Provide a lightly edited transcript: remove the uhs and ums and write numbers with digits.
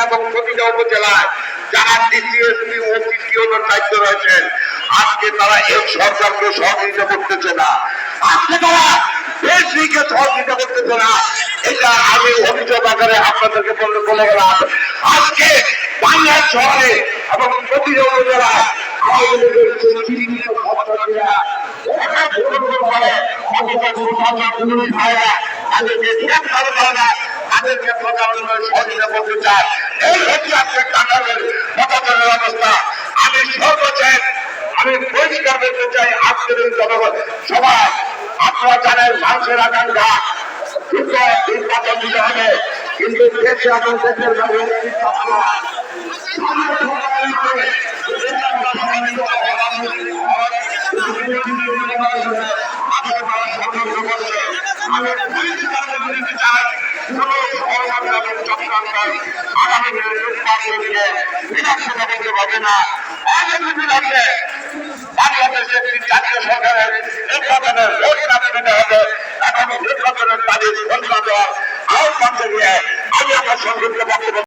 এবং প্রতিটা উপজেলায় যারা ডিসিএসপি ও সিপিওর দায়িত্ব রয়েছেন, আজকে তারা এই সরকারকে সহযোগিতা করতেছে না, আজকে তারা দেশকে সহযোগিতা করতেছে না। এটা আমি অভিযোগ আকারে আপনাদেরকে বলে গেলাম। আজকে বাংলার শহরে এবং প্রতিটা উপজেলায় তাদেরকে সহযোগিতা করতে চায়। এই হচ্ছে আজকে টাঙ্গাইলের প্রশাসনের অবস্থা। আমি সর্বশেষ আমি পরিষ্কার করতে চাই, আজকের এই জনগণ সবাই আপনারা জানেন মানুষের আকাঙ্ক্ষা দ্রুত নির্বাচন দিতে হবে, কিন্তু দেশে এবং দেশের বাংলাদেশের জাতীয় সরকারের নির্বাচনের ঘোষণা দিতে হবে এবং নির্বাচনের তারিখ ঘোষণা দেওয়ার আহ্বান জানিয়ে আমি আমার সংক্ষিপ্ত বক্তব্য